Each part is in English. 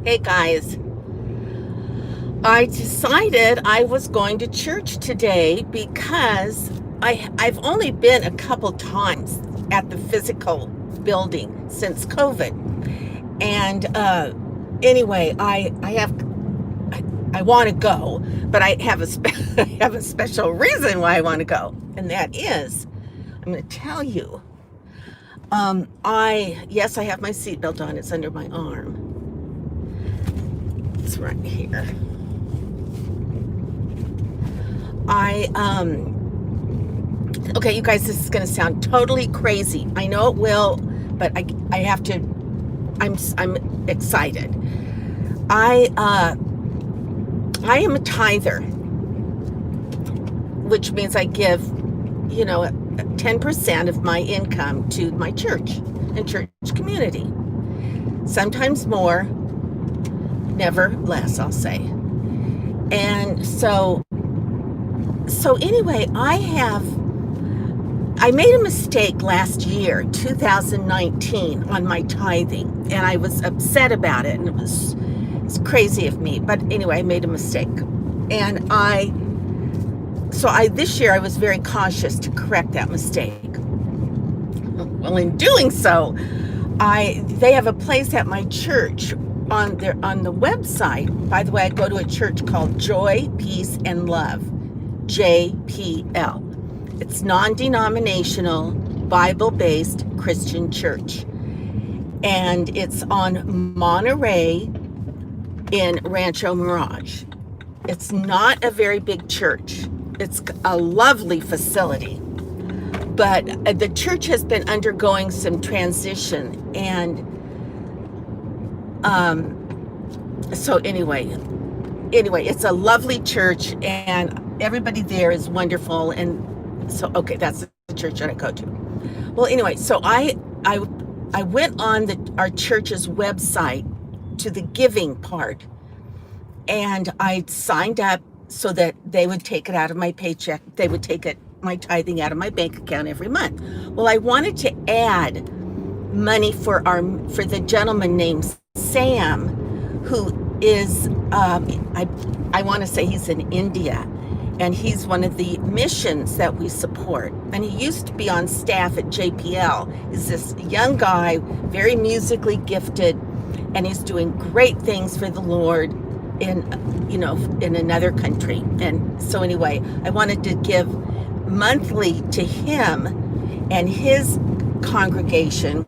Hey guys, I decided I was going to church today because I've only been a couple times at the physical building since COVID. And anyway, I want to go, but I have I have a special reason why I want to go, and that is I'm going to tell you. I yes, I have my seatbelt on. It's under my arm. It's right here. I okay, you guys, this is going to sound totally crazy. I know it will, but I have to. I'm excited. I am a tither, which means I give, 10% of my income to my church and church community. Sometimes more, never less, I'll say. And so anyway, I made a mistake last year, 2019, on my tithing, and I was upset about it, and it's crazy of me, but anyway, I made a mistake. And this year I was very cautious to correct that mistake. Well, in doing so, they have a place at my church on the website. By the way, I go to a church called Joy, Peace, and Love, JPL. It's non-denominational, Bible-based Christian church. And it's on Monterey in Rancho Mirage. It's not a very big church. It's a lovely facility. But the church has been undergoing some transition. And so anyway, it's a lovely church, and everybody there is wonderful. And so, okay, that's the church that I go to. Well, anyway, so I went on our church's website to the giving part, and I signed up so that they would take it out of my paycheck. They would take my tithing out of my bank account every month. Well, I wanted to add money for the gentleman named Sam, who is I want to say he's in India, and he's one of the missions that we support. And he used to be on staff at JPL. He's this young guy, very musically gifted, and he's doing great things for the Lord in another country. And so anyway, I wanted to give monthly to him and his congregation.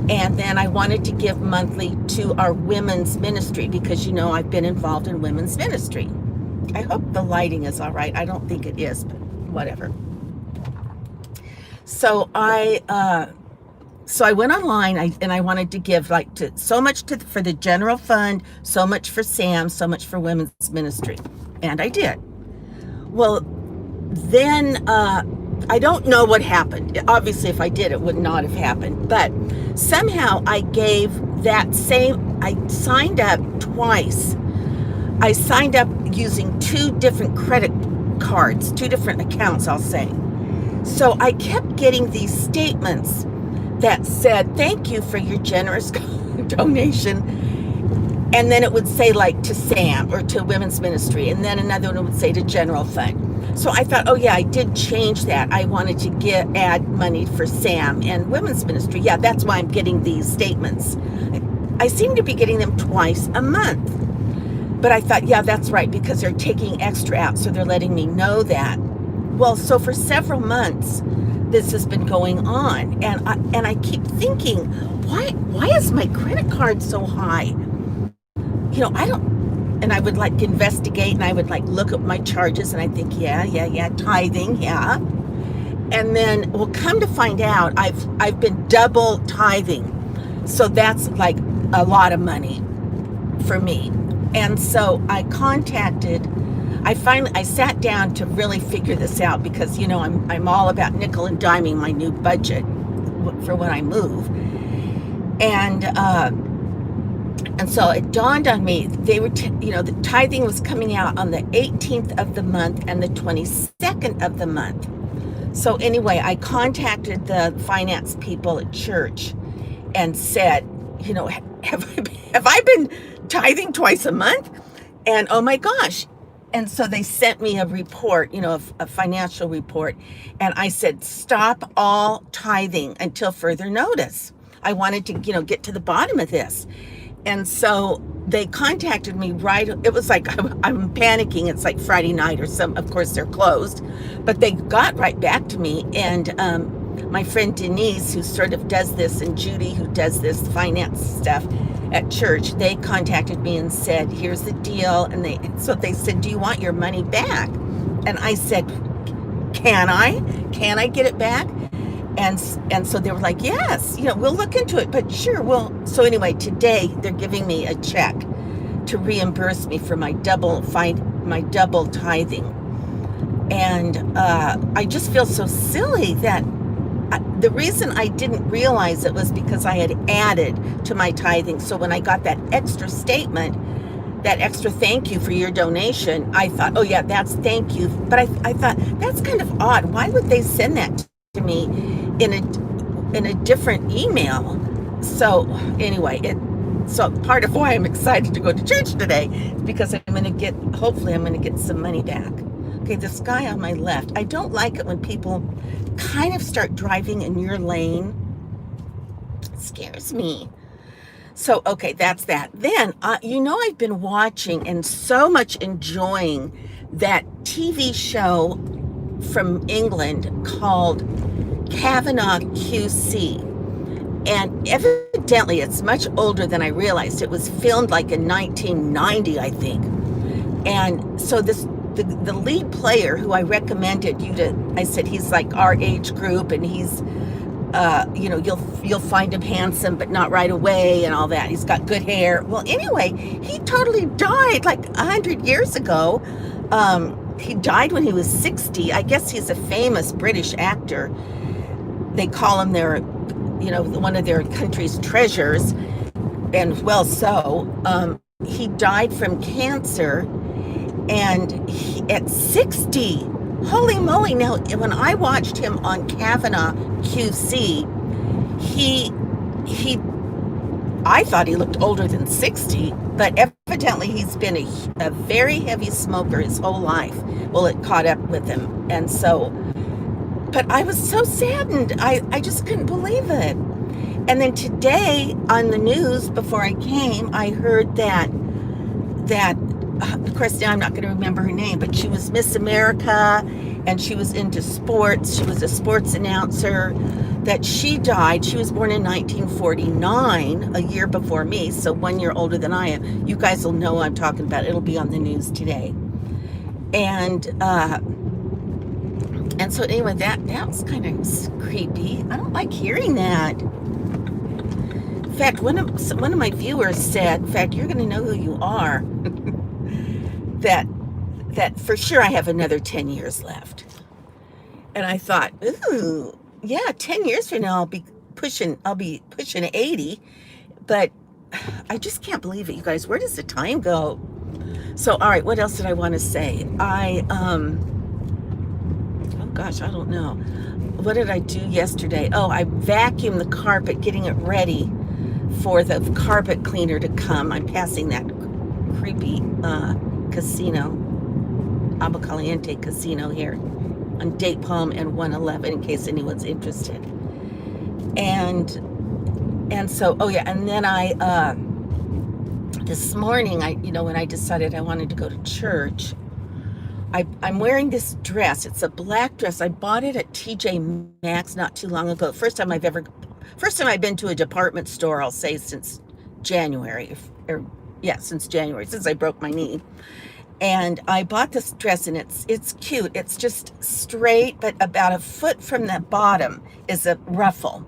And then I wanted to give monthly to our women's ministry because, I've been involved in women's ministry. I hope the lighting is all right. I don't think it is, but whatever. So I went online and I wanted to give so much for the general fund, so much for Sam, so much for women's ministry. And I did. Well, then I don't know what happened. Obviously, if I did, it would not have happened. But somehow I signed up twice. I signed up using two different credit cards, two different accounts, I'll say. So I kept getting these statements that said, thank you for your generous donation. And then it would say to Sam or to women's ministry. And then another one would say to general fund. So I thought, oh yeah, I did change that. I wanted to add money for Sam and women's ministry. Yeah, that's why I'm getting these statements. I seem to be getting them twice a month. But I thought, yeah, that's right, because they're taking extra out. So they're letting me know that. Well, so for several months, this has been going on. And I keep thinking, why is my credit card so high? And I would investigate, and I would look at my charges, and I think, yeah, tithing, yeah. And then, well, come to find out, I've been double tithing. So that's a lot of money for me. And so I sat down to really figure this out because, I'm all about nickel and diming my new budget for when I move. And so it dawned on me, they were, the tithing was coming out on the 18th of the month and the 22nd of the month. So anyway, I contacted the finance people at church and said, have I been tithing twice a month? And oh my gosh. And so they sent me a report, a financial report. And I said, stop all tithing until further notice. I wanted to, get to the bottom of this. And so they contacted me it was like, I'm panicking. It's like Friday night or of course they're closed, but they got right back to me. And my friend Denise, who sort of does this, and Judy, who does this finance stuff at church, they contacted me and said, here's the deal. And they said, do you want your money back? And I said, can I get it back? And so they were like, yes, we'll look into it, but sure, so anyway, today they're giving me a check to reimburse me for my double tithing. And I just feel so silly that the reason I didn't realize it was because I had added to my tithing. So when I got that extra statement, that extra thank you for your donation, I thought, oh yeah, that's thank you. But I thought, that's kind of odd. Why would they send that to me in a different email? So anyway, so part of why I'm excited to go to church today is because hopefully I'm going to get some money back. Okay, this guy on my left, I don't like it when people kind of start driving in your lane. It scares me. So, okay, that's that. Then, I've been watching and so much enjoying that TV show from England called Kavanaugh QC. And evidently, it's much older than I realized. It was filmed like in 1990, I think. And so the lead player who I recommended you to, I said, he's like our age group, and he's, you'll find him handsome, but not right away and all that. He's got good hair. Well, anyway, he totally died like 100 years ago. He died when he was 60. I guess he's a famous British actor. They call him one of their country's treasures. And well, he died from cancer. And at 60, holy moly. Now, when I watched him on Kavanaugh QC, I thought he looked older than 60, but evidently he's been a very heavy smoker his whole life. Well, it caught up with him. And so, but I was so saddened. I just couldn't believe it. And then today on the news, before I came, I heard that of course, now I'm not going to remember her name, but she was Miss America, and she was into sports. She was a sports announcer, that she died. She was born in 1949, a year before me, so 1 year older than I am. You guys will know what I'm talking about. It'll be on the news today. And so anyway, that was kind of creepy. I don't like hearing that. In fact, one of my viewers said, in fact, you're going to know who you are, that for sure I have another 10 years left. And I thought, ooh, yeah, 10 years from now I'll be pushing 80. But I just can't believe it, you guys. Where does the time go? So, all right, what else did I want to say? Oh gosh, I don't know. What did I do yesterday? Oh, I vacuumed the carpet, getting it ready for the carpet cleaner to come. I'm passing that creepy casino, Agua Caliente Casino here on Date Palm and 111, in case anyone's interested. And so, oh yeah, and then this morning, when I decided I wanted to go to church, I'm wearing this dress. It's a black dress. I bought it at TJ Maxx not too long ago. First time I've been to a department store, I'll say, since January, since January, since I broke my knee. And I bought this dress, and it's cute. It's just straight, but about a foot from the bottom is a ruffle.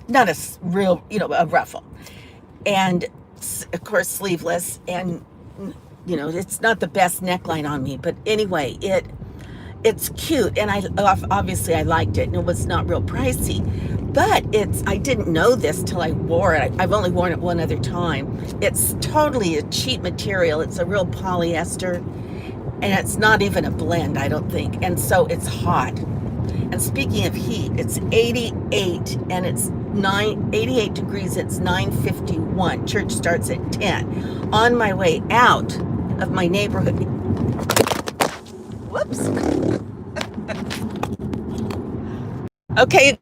Not a real, a ruffle. And of course, sleeveless, and it's not the best neckline on me, but anyway, it's cute, and I liked it, and it was not real pricey. But I didn't know this till I wore it. I've only worn it one other time. It's totally a cheap material. It's a real polyester, and it's not even a blend, I don't think. And so it's hot. And speaking of heat, it's 88, and it's 88 degrees. It's 9:51. Church starts at 10. On my way out of my neighborhood. Whoops. Okay,